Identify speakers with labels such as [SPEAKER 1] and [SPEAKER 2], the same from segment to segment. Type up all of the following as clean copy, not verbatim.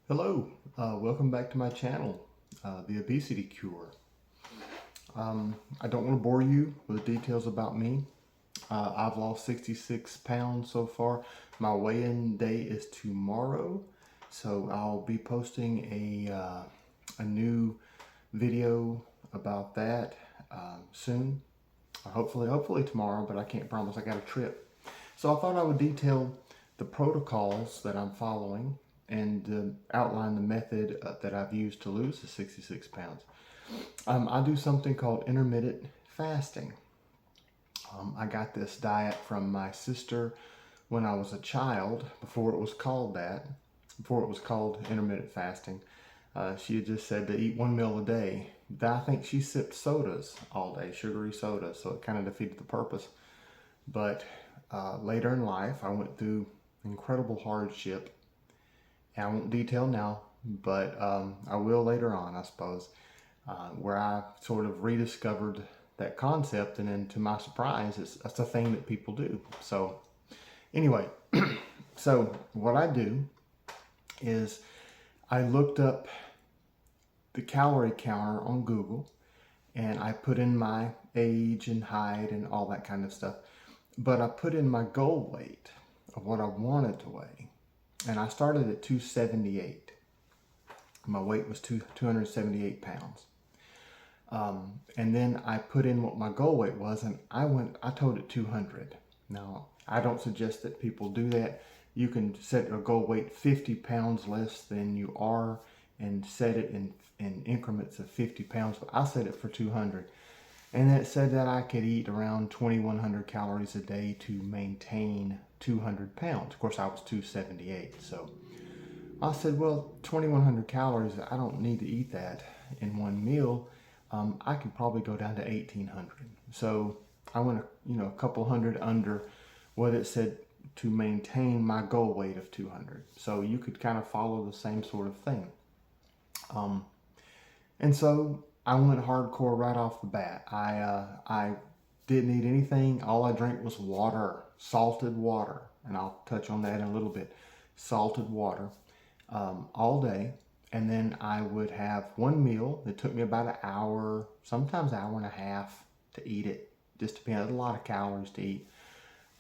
[SPEAKER 1] Hello, welcome back to my channel, The Obesity Cure. I don't want to bore you with details about me. I've lost 66 pounds so far. My weigh-in day is tomorrow, so I'll be posting a new video about that soon. Hopefully tomorrow, but I can't promise. I got a trip. So I thought I would detail the protocols that I'm following and outline the method that I've used to lose the 66 pounds. I do something called intermittent fasting. I got this diet from my sister when I was a child, before it was called that, before it was called intermittent fasting. She had just said to eat one meal a day. I think she sipped sodas all day, sugary sodas, so it kind of defeated the purpose. But later in life, I went through incredible hardship. And I won't detail now, but I will later on, I suppose, where I sort of rediscovered that concept. And then to my surprise, that's a thing that people do. So anyway, so what I do is I looked up the calorie counter on Google and I put in my age and height and all that kind of stuff. But I put in my goal weight of what I wanted to weigh. And I started at 278. My weight was 278 pounds. And then I put in what my goal weight was, and I told it 200. Now, I don't suggest that people do that. You can set a goal weight 50 pounds less than you are and set it in increments of 50 pounds. But I set it for 200. And it said that I could eat around 2,100 calories a day to maintain 200 pounds. Of course, I was 278. So I said, well, 2,100 calories, I don't need to eat that in one meal. I can probably go down to 1,800. So I went, a couple hundred under what it said to maintain my goal weight of 200. So you could kind of follow the same sort of thing. And so I went hardcore right off the bat. I didn't eat anything. All I drank was water, salted water. And I'll touch on that in a little bit. Salted water all day. And then I would have one meal. It took me about an hour, sometimes an hour and a half to eat it. Just depends. A lot of calories to eat.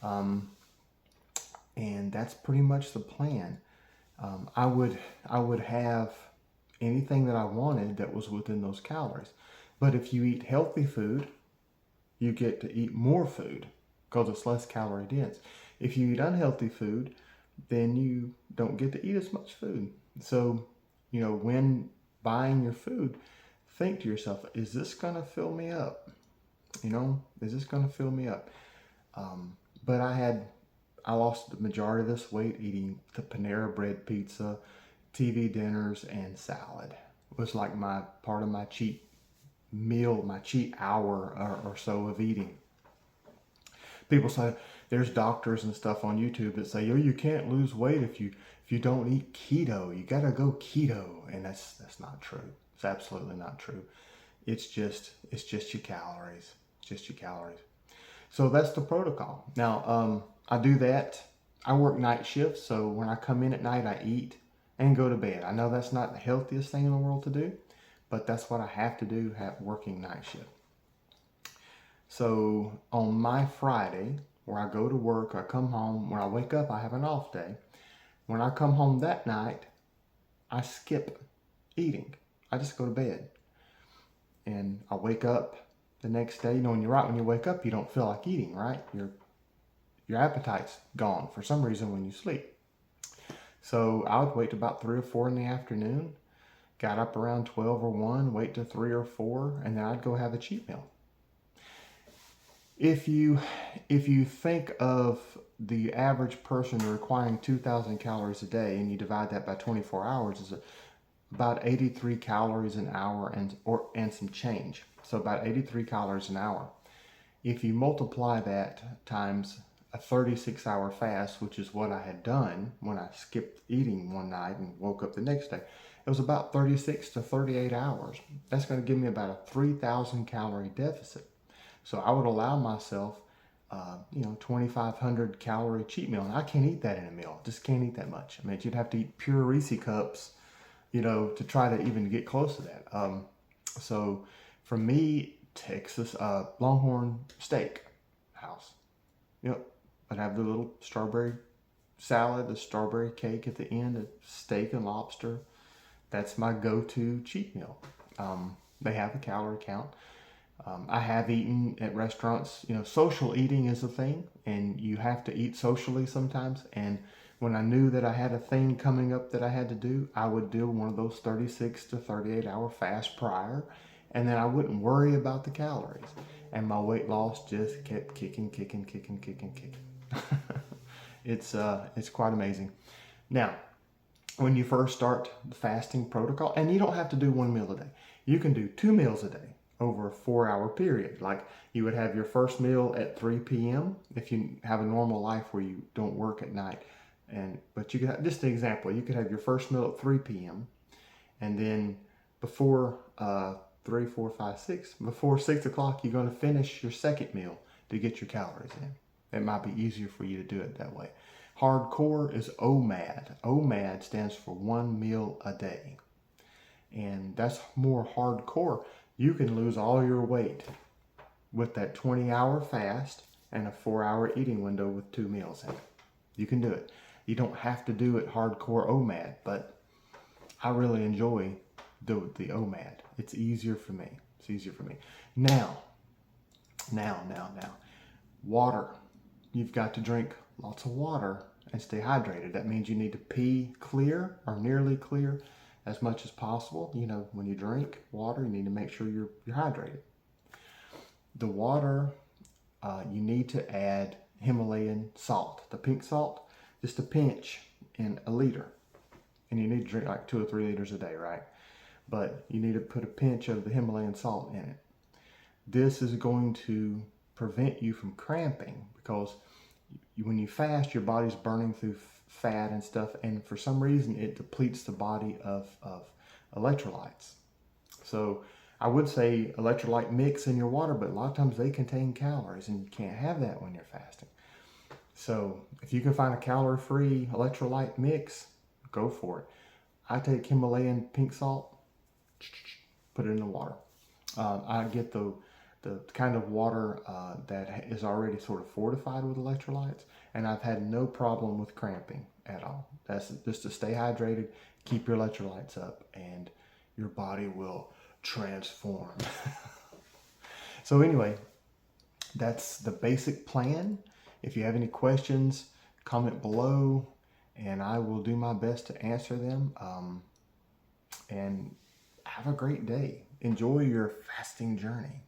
[SPEAKER 1] And that's pretty much the plan. I would have anything that I wanted that was within those calories. But if you eat healthy food, you get to eat more food because it's less calorie dense. If you eat unhealthy food, then you don't get to eat as much food. So, when buying your food, think to yourself, is this going to fill me up? Is this going to fill me up? But I lost the majority of this weight eating the Panera Bread pizza, TV dinners, and salad. It was like part of my cheat meal, my cheat hour or so of eating. People say, there's doctors and stuff on YouTube that say, you can't lose weight if you don't eat keto. You gotta go keto. And that's not true. It's absolutely not true. It's just your calories. Just your calories. So that's the protocol. Now, I do that. I work night shifts, so when I come in at night, I eat and go to bed. I know that's not the healthiest thing in the world to do, but that's what I have to do, working night shift. So on my Friday, where I go to work, I come home, when I wake up, I have an off day. When I come home that night, I skip eating. I just go to bed. And I wake up the next day. When you wake up, you don't feel like eating, right? Your appetite's gone for some reason when you sleep. So I would wait till about 3 or 4 in the afternoon, got up around 12 or 1, wait till 3 or 4, and then I'd go have a cheat meal. If you think of the average person requiring 2,000 calories a day and you divide that by 24 hours, is about 83 calories an hour and some change. So about 83 calories an hour. If you multiply that times a 36-hour fast, which is what I had done when I skipped eating one night and woke up the next day, it was about 36 to 38 hours. That's going to give me about a 3,000 calorie deficit. So I would allow myself, 2,500 calorie cheat meal. And I can't eat that in a meal. Just can't eat that much. I mean, you'd have to eat pure Reese cups you know, to try to even get close to that. So for me, Texas, Longhorn Steak House. Yep. I'd have the little strawberry salad, the strawberry cake at the end, a steak and lobster. That's my go-to cheat meal. They have a calorie count. I have eaten at restaurants. You know, social eating is a thing, and you have to eat socially sometimes. And when I knew that I had a thing coming up that I had to do, I would do one of those 36 to 38 hour fast prior, and then I wouldn't worry about the calories. And my weight loss just kept kicking. It's quite amazing. Now, when you first start the fasting protocol, and you don't have to do one meal a day. You can do 2 meals a day over a 4-hour period. Like you would have your first meal at 3 p.m. if you have a normal life where you don't work at night. But you could have, just an example, you could have your first meal at 3 p.m. and then before 3, 4, 5, 6, before 6 o'clock, you're going to finish your second meal to get your calories in. It might be easier for you to do it that way. Hardcore is OMAD. OMAD stands for 1 meal a day. And that's more hardcore. You can lose all your weight with that 20-hour fast and a 4-hour eating window with 2 meals in it. You can do it. You don't have to do it hardcore OMAD, but I really enjoy the OMAD. It's easier for me. It's easier for me. Now. Water. You've got to drink lots of water and stay hydrated. That means you need to pee clear or nearly clear as much as possible. You know, when you drink water, you need to make sure you're hydrated. The water, you need to add Himalayan salt, the pink salt, just a pinch in a liter. And you need to drink like 2 or 3 liters a day, right? But you need to put a pinch of the Himalayan salt in it. This is going to prevent you from cramping because when you fast, your body's burning through fat and stuff, and for some reason it depletes the body of electrolytes. So I would say electrolyte mix in your water, but a lot of times they contain calories, and you can't have that when you're fasting. So if you can find a calorie-free electrolyte mix, go for it. I take Himalayan pink salt, put it in the water. I get the kind of water that is already sort of fortified with electrolytes, and I've had no problem with cramping at all. That's just to stay hydrated, keep your electrolytes up, and your body will transform. So anyway, that's the basic plan. If you have any questions, comment below, and I will do my best to answer them. And have a great day. Enjoy your fasting journey.